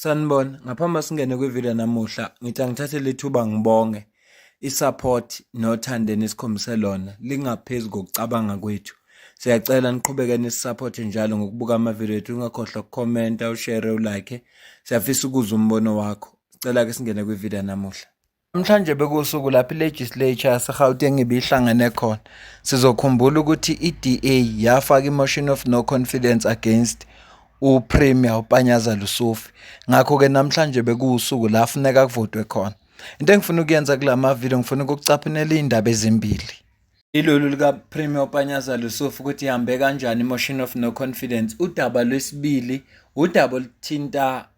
Sanibona, ngaphambi singene kwivideo namuhla, ngithi angithathe lethuba ngibonge isupport nothando nesikhombise lona lingaphezu kokucabanga kwethu. Siyacela niqhubeke nisisupport njalo ngokubuka amavideo ethu, ungakhohlwa ukukhomenta, ushare, ulike. Siyafisa ukuzwa umbono wakho. Sicela ke singene kwivideo namuhla. Namhlanje bekusuku lapho ilegislature yaseGauteng ibihlangene khona. Sizokhumbula ukuthi iDA yafaka imotion of no confidence against uPremier uPanyaza Lesufi. Ngakho-ke namhlanje bekuwusuku la kufuneka kuvotwe khona. Into engifuna ukuyenza kula mavideo ngifuna ukucaphanela iy'ndaba ezimbili. Ilolu likaPremier uPanyaza Lesufi ukuthi ihambe kanjani imotion of no confidence. Udaba lwesibili udaba oluthinta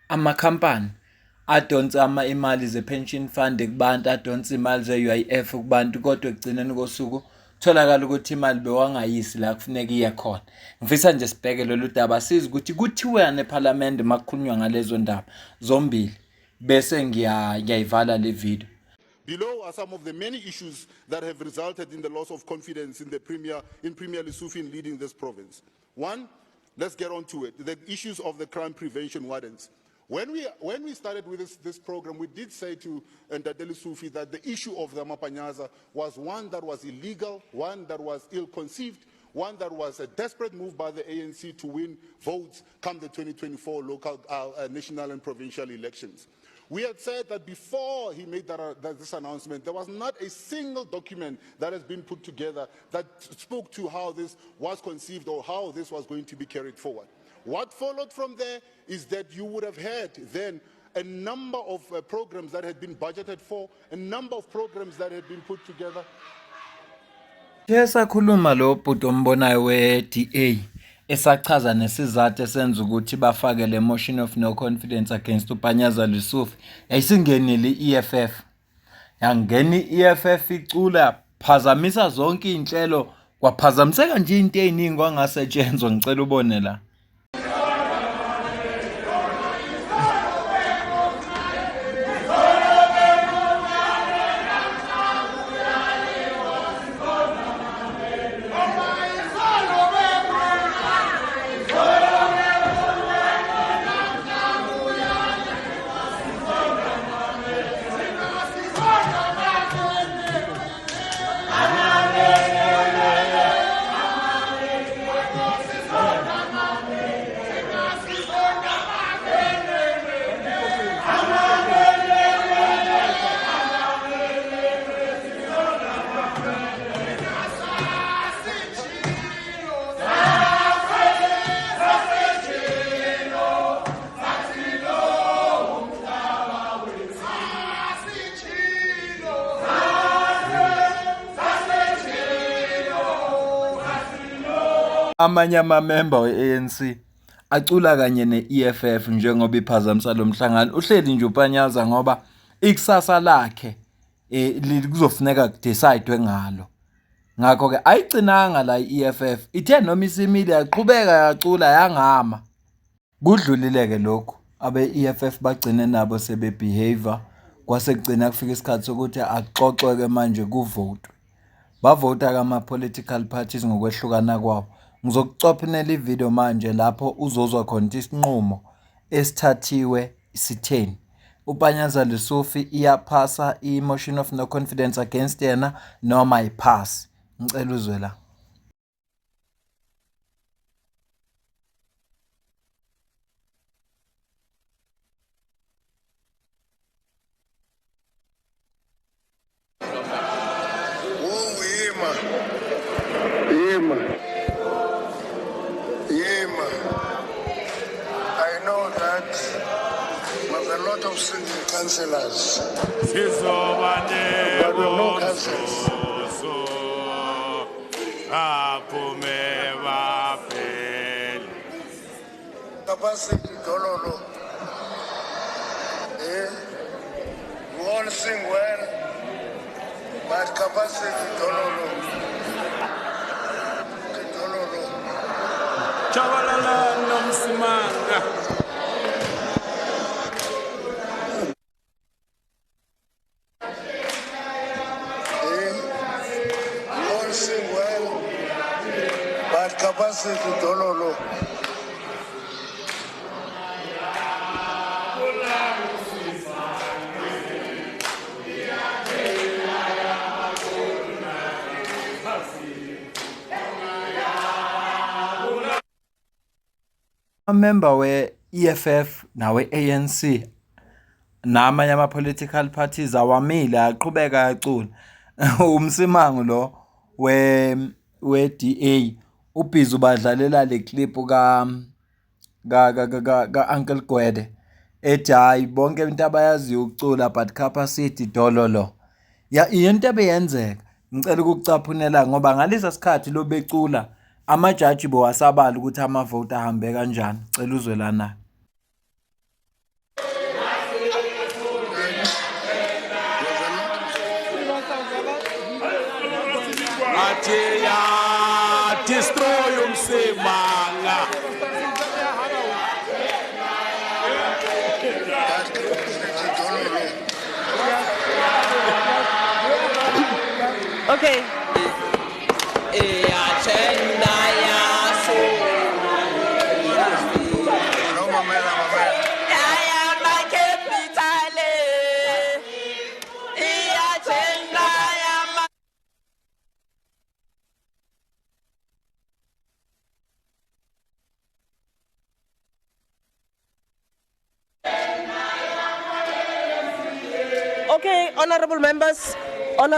amakhampani adonsa imali ze-pension fund kubantu, adonsa imali ze-UIF kubantu, kodwa ekugcineni kosuku tholakala ukuthi imali bewangayisi la kufuneka iye khona. Ngifisa nje sibheke lolu daba siza ukuthi kuthiweni eParliament makukhulunywa ngalezo ndaba zombili bese ngiyayivala le video. Below are some of the many issues that have resulted in the loss of confidence in Premier Lesufi in leading this province. One, let's get on to it, the issues of the crime prevention wardens. When we started with this program, we did say to Ntate Lesufi that the issue of the Mapanyaza was one that was illegal, one that was ill-conceived, one that was a desperate move by the ANC to win votes come the 2024 local, national and provincial elections. We had said that before he made this announcement, there was not a single document that has been put together that spoke to how this was conceived or how this was going to be carried forward. What followed from there is that you would have had then a number of programs that had been budgeted for, a number of programs that had been put together. Sakhuluma lo bhuti ombonayo we-DA esachaza nesizathu esenza ukuthi bafake le motion of no confidence against uPanyaza Lesufi. Yayisingenile i-EFF. Yangena i-EFF icula phazamisa zonke iy'nhlelo, kwaphazamiseka nje into ey'ningi kwangasetshenzwa. Ngicela ubone la. Amanye amamemba we-ANC acula kanye ne-EFF njengoba iphazamisa lo mhlangano. Uhleli nje uPanyaza ngoba ikusasa lakhe kuzofuneka kudecidwe ngalo. Ngakho-ke ayigcinanga la i-EFF, ithe noma isimile yaqhubeka yacula yangama. Kudlulile-ke lokhu abe-EFF bagcine nabo sebebehave, kwase kugcina kufika isikhathi sokuthi akuxoxwe-ke manje kuvotwe. Bavota-ke ama-political parties ngokwehlukana kwawo. Ngizokucophanela ivideo manje lapho uzozwa khona isinqumo esithathiwe sitheni. uPanyaza Lesufi iyaphasa i-motion of no confidence against yena noma ayiphasi. Ngicela uzwe la. I know that there's a lot of singing councillors. But we have no councillors. Capacity Dololo. We all sing well, but capacity Dololo. Chabalala nomsimanga. All sing well, but capacity Dololo. Amember we-EFF nawe-ANC namanye ama-political parties awamile aqhubeka acula. Umsimango lo we-DA ubhizi ubadlalela le clip ka Uncle Gwede ethi hayi bonke into abayaziyo ukucula but capacity dololo. Ya into ebeyenzeka ngicela ukukucaphunela ngoba ngalesa sikhathi lo becula amajaji bowasabala ukuthi amavote ahambe kanjani. Cela uzwe lana. Athi ya destroy umsimanga. Okay. Okay, honorable members, order.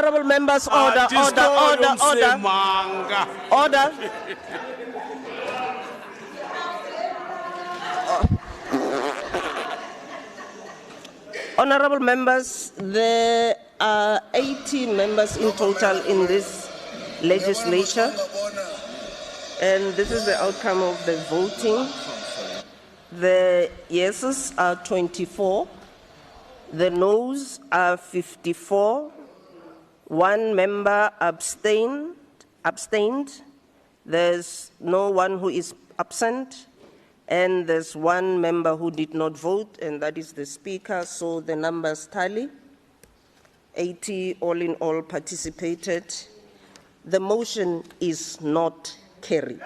Honorable members, there are 80 members in total in this legislature, and this is the outcome of the voting. The yeses are 24. The noes are 54. One member abstained. There's no one who is absent. And there's one member who did not vote, and that is the Speaker. So the numbers tally. 80 all in all participated. The motion is not carried.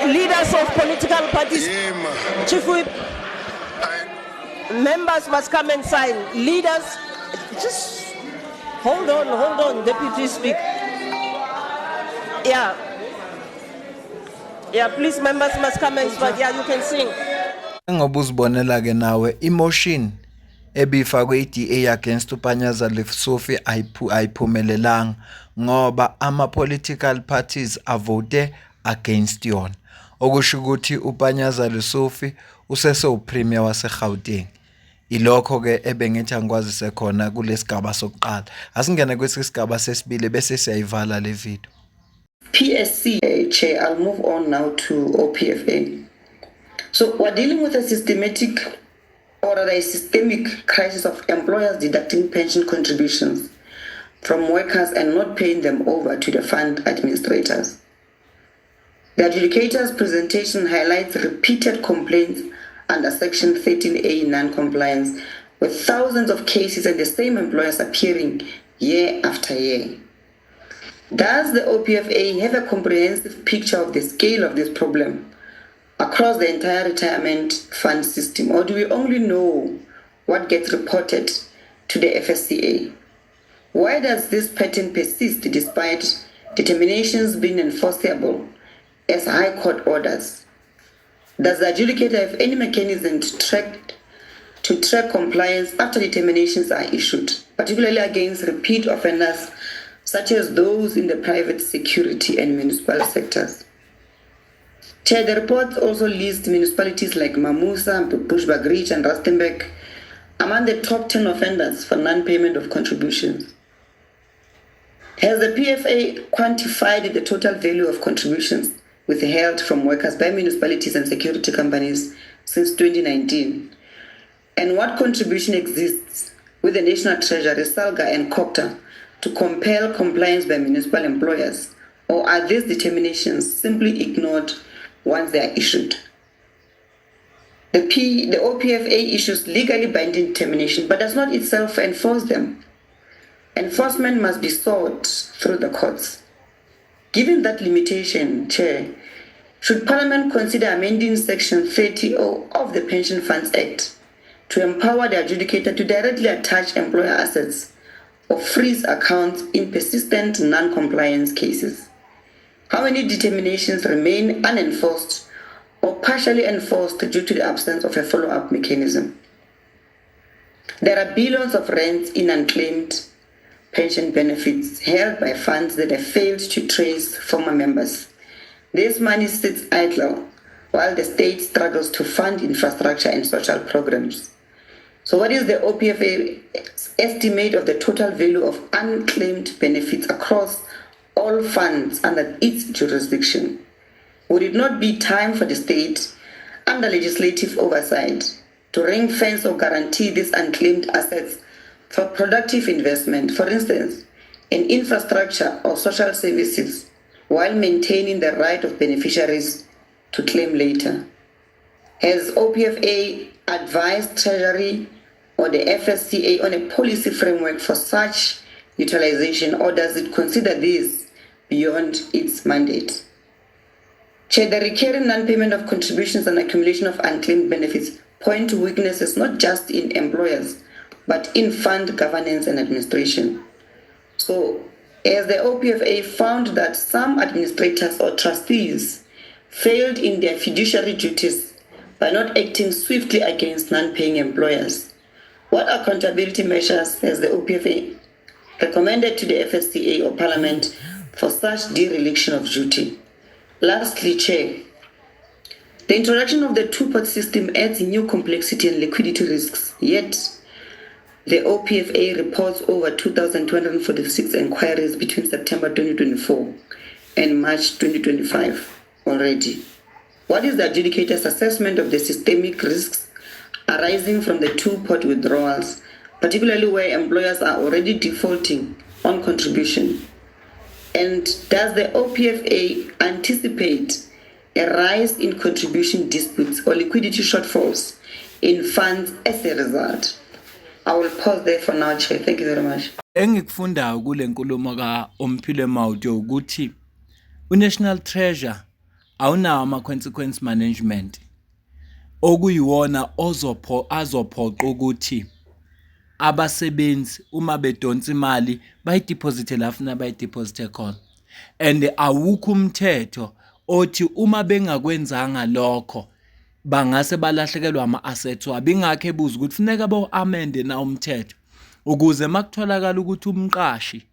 Leaders of political parties, Chief Whip, members must come and sign. Leaders, just hold on, Deputy Speaker. Yeah, please, members must come and sign. Yeah, you can sing. Ngoba uzibonela ke nawe emotion ebifakwe iDA against uPanyaza Sophie ayiphumelelanga ngoba ama-political parties avote against yona. Okusho ukuthi uPanyaza Sophie usesewupremier waseGauteng. Ilokho ke ebengithi angikwazise khona kulesigaba sokuqala. Asingene kwesigaba sesibili bese siyayivala le video. PSC Chair, I'll move on now to OPFA. So we're dealing with a systemic crisis of employers deducting pension contributions from workers and not paying them over to the fund administrators. The adjudicator's presentation highlights repeated complaints under Section 13A non-compliance, with thousands of cases and the same employers appearing year after year. Does the OPFA have a comprehensive picture of the scale of this problem across the entire retirement fund system, or do we only know what gets reported to the FSCA? Why does this pattern persist despite determinations being enforceable as High Court orders? Does the adjudicator have any mechanism to track compliance after determinations are issued, particularly against repeat offenders such as those in the private security and municipal sectors? Chair, the report also lists municipalities like Mamusa, Bushbuckridge, and Rustenburg among the top 10 offenders for non-payment of contributions. Has the PFA quantified the total value of contributions withheld from workers by municipalities and security companies since 2019? And what contribution exists with the National Treasury, SALGA, and COPTA to compel compliance by municipal employers? Or are these determinations simply ignored once they are issued? The OPFA issues legally binding determination but does not itself enforce them. Enforcement must be sought through the courts. Given that limitation, Chair, Should Parliament consider amending Section 30A of the Pension Funds Act to empower the adjudicator to directly attach employer assets or freeze accounts in persistent non-compliance cases? How many determinations remain unenforced or partially enforced due to the absence of a follow-up mechanism? There are billions of rands in unclaimed pension benefits held by funds that have failed to trace former members. This money sits idle while the state struggles to fund infrastructure and social programs. So what is the OPFA estimate of the total value of unclaimed benefits across all funds under its jurisdiction? Would it not be time for the state, under legislative oversight, to ring-fence or guarantee these unclaimed assets for productive investment, for instance, in infrastructure or social services, while maintaining the right of beneficiaries to claim later? Has OPFA advised Treasury or the FSCA on a policy framework for such utilization, or does it consider this beyond its mandate? Chair, the recurring non-payment of contributions and accumulation of unclaimed benefits point to weaknesses not just in employers, but in fund governance and administration. So, as the OPFA found that some administrators or trustees failed in their fiduciary duties by not acting swiftly against non-paying employers, what accountability measures has the OPFA recommended to the FSCA or Parliament for such dereliction of duty? Lastly, Chair, the introduction of the two-pot system adds new complexity and liquidity risks, yet the OPFA reports over 2,246 inquiries between September 2024 and March 2025 already. What is the adjudicator's assessment of the systemic risks arising from the two-pot withdrawals, particularly where employers are already defaulting on contribution? And does the OPFA anticipate a rise in contribution disputes or liquidity shortfalls in funds as a result? I will pause there for now, Chair. Thank you very much. Engikufundayo kule nkulumo ka-Omphile Mawuto ukuthi uNational Treasure awunawo ama-consequence management okuyiwona azophoqa ukuthi abasebenzi uma bedonsa imali bayideposite la funa bayideposite khona, and awukho umthetho othi uma bengakwenzanga lokho bangase balahlekelwa ama-assets wabo. Ingakho ebuza ukuthi funeka bawu-amende na umthetho ukuze makutholakala ukuthi umqashi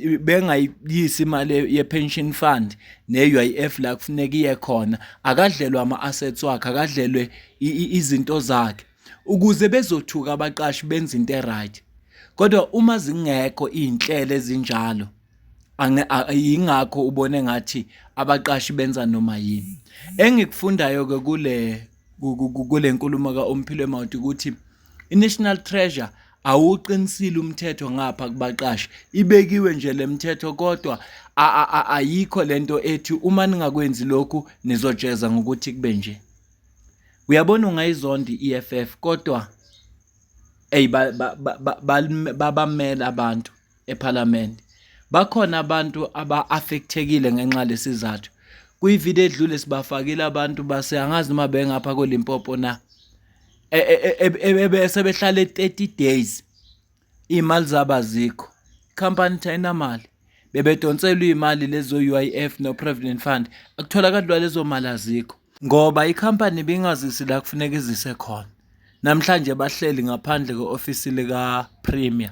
ubengayiyisi imali ye-pension fund ne-UIF la kufuneka iye khona, akadlelwe ama-assets wakhe, akadlelwe izinto zakhe, ukuze bezothuka abaqashi benza into e-right. Kodwa uma zingekho iy'nhlelo ezinjalo, yingakho ubone ngathi abaqashi benza noma yini. Engikufundayo-ke kule nkulumo ka-Omphile Mawuto ukuthi i-National Treasure awuqinisile umthetho ngapha kubaqashi, ibekiwe nje le mthetho, kodwa ayikho lento ethi uma ningakwenzi lokhu nizojeza ngokuthi kube nje. Uyabona ungayizondi i-EFF, kodwa babamela abantu eParliament. Bakhona abantu aba-affectekile ngenxa lesizathu. Kwivideo edlule sibafakile abantu base angazi noma bengapha koLimpopo na sebehlala 30 days imali zabo azikho, company ayinamali, bebedonselwa imali lezo UIF no Provident Fund, akutholakala lezo mali azikho ngoba icompany bingazisi la kufuneka izise khona. Namhlanje bahleli ngaphandle kwe-office lika Premier.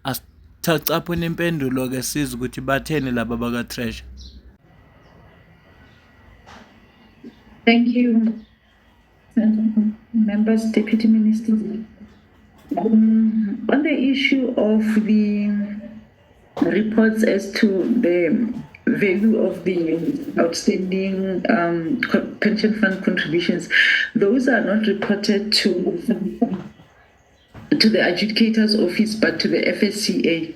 Asithacaphuna impendulo ke sizwe ukuthi batheni laba baka Treasure. Thank you, members, Deputy Minister. On the issue of the reports as to the value of the outstanding pension fund contributions, those are not reported to the adjudicator's office but to the FSCA.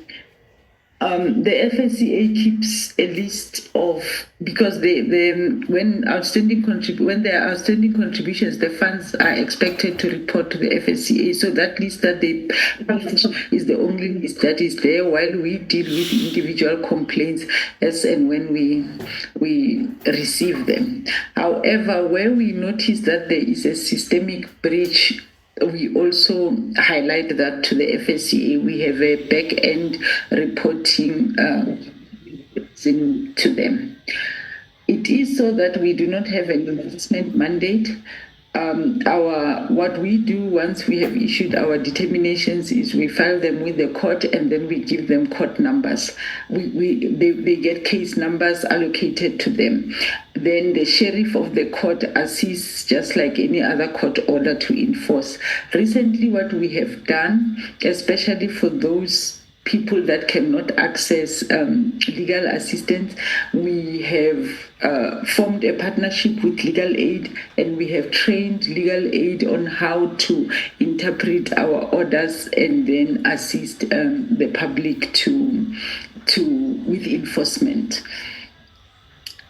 The FSCA keeps a list of, because when there are outstanding contributions, the funds are expected to report to the FSCA. So that list that they publish is the only list that is there, while we deal with individual complaints as and when we receive them. However, where we notice that there is a systemic breach, we also highlight that to the FSCA. We have a back-end reporting to them. It is so that we do not have an investment mandate. What we do once we have issued our determinations is we file them with the court, and then we give them court numbers. They get case numbers allocated to them. Then the sheriff of the court assists just like any other court order to enforce. Recently, what we have done, especially for those people that cannot access legal assistance, we have formed a partnership with Legal Aid, and we have trained Legal Aid on how to interpret our orders and then assist the public with enforcement.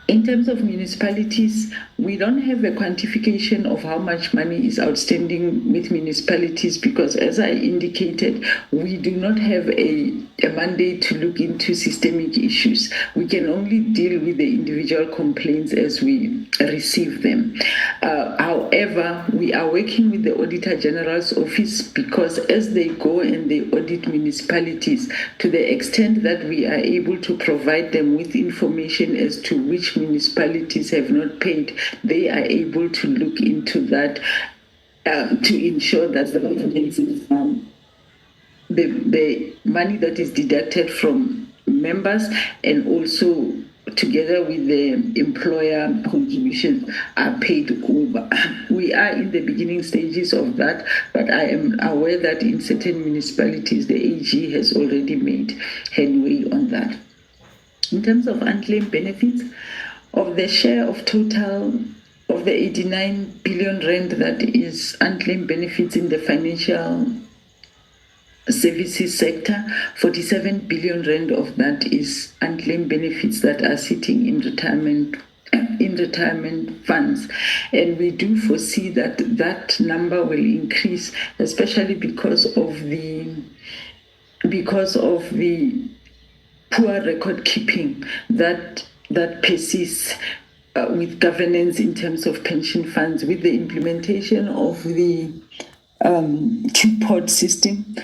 In terms of municipalities, we don't have a quantification of how much money is outstanding with municipalities because, as I indicated, we do not have a mandate to look into systemic issues. We can only deal with the individual complaints as we receive them. However, we are working with the Auditor General's office because as they go and they audit municipalities, to the extent that we are able to provide them with information as to which municipalities have not paid, they are able to look into that to ensure that the money that is deducted from members and also together with the employer contributions are paid over. We are in the beginning stages of that, but I am aware that in certain municipalities, the AG has already made headway on that. In terms of unclaimed benefits, of the share of total of the 89 billion rand that is unclaimed benefits in the financial services sector, 47 billion rand of that is unclaimed benefits that are sitting in retirement funds, and we do foresee that that number will increase, especially because of the poor record keeping that persists with governance in terms of pension funds. With the implementation of the two-pod system,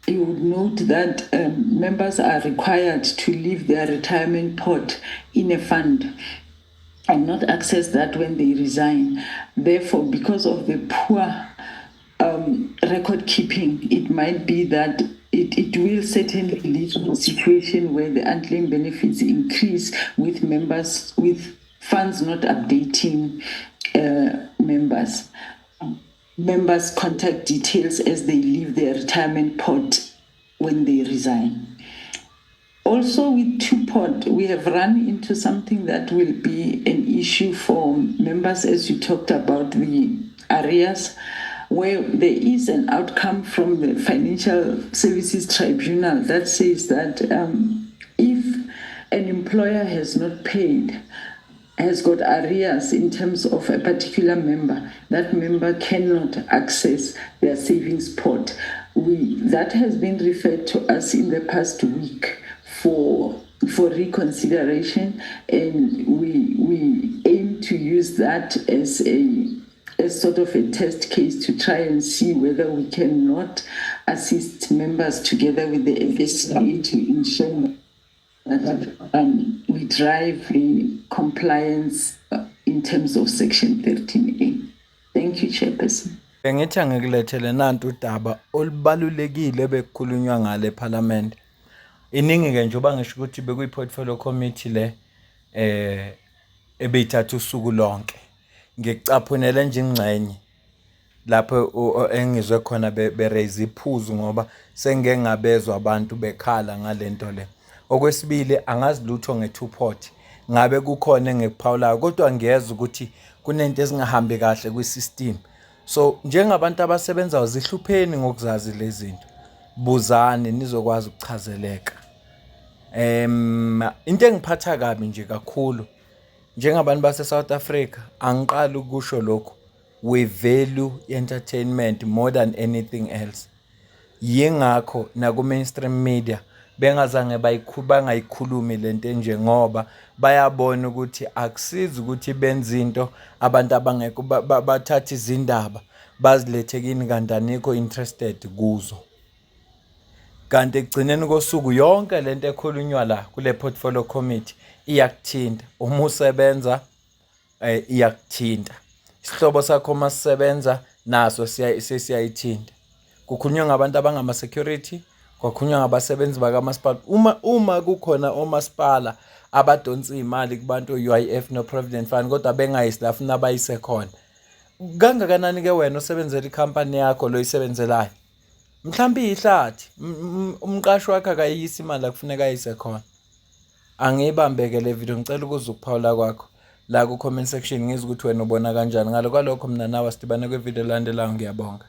you would note that members are required to leave their retirement pot in a fund and not access that when they resign. Therefore, because of the poor record keeping, it might be that it will certainly lead to a situation where the unclaimed benefits increase with members, with funds not updating members' contact details as they leave their retirement pot when they resign. Also with two-pod, we have run into something that will be an issue for members, as you talked about the arrears, where there is an outcome from the Financial Services Tribunal that says that if an employer has not paid, has got arrears in terms of a particular member, that member cannot access their savings pot. That has been referred to us in the past week for reconsideration, and we aim to use that as sort of a test case to try and see whether we cannot assist members together with the FSCA to ensure that we drive the compliance in terms of Section 13A. Thank you, Chairperson. Bengithi angikulethele nantu udaba olubalulekile bekukhulunywa ngale eParliament. Iningi ke njengoba ngisho ukuthi bekuyi-portfolio committee le ebeyithatha usuku lonke. Ngikucaphunele nje ingxenye lapho engizwe khona beraise iphuzu ngoba sengeke ngabezwa abantu bekhala ngalento le. Okwesibili angazi lutho nge-two-pot. Ngabe kukhona engikuphawulayo kodwa ngiyeza ukuthi kunento ezingahambi kahle kwi-system. So njengabantu abasebenzayo zihlupheni ngokuzazi lezi zinto. Buzane nizokwazi ukuchazeleka. Into engiphatha kabi nje kakhulu njengabantu base South Africa angiqali ukusho lokho, we value entertainment more than anything else. Yingakho naku mainstream media bengazange bangayikhulumi lento enje ngoba bayabona ukuthi akusizi ukuthi benze into abantu abangekho bathatha izindaba bazilethe kini kanti anikho interested kuzo. Kanti ekugcineni kosuku yonke lento ekhulunywa la kule portfolio committee iyakuthinta. Uma usebenza iyakuthinta. Isihlobo sakho masisebenza naso siyayithinta. Kukhulunywa ngabantu abangama security, kwakhulunywa ngabasebenzi bakamasipala. Uma kukhona omasipala abadonsa imali kubantu UIF no Provident Fund kodwa bengayisi lafuna bayise khona. Kangakanani ke wena osebenzela icompany yakho lo isebenzelayo? Mhlambi ihlathi umqashi wakhe akayisi imali la kufuneka ayise khona. Angibambeke le video ngicela ukuza ukuphawula kwakho la ku comment section ngizwe ukuthi wena ubona kanjani. Ngalokho mina nawe sidibane kwi video elandelayo ngiyabonga.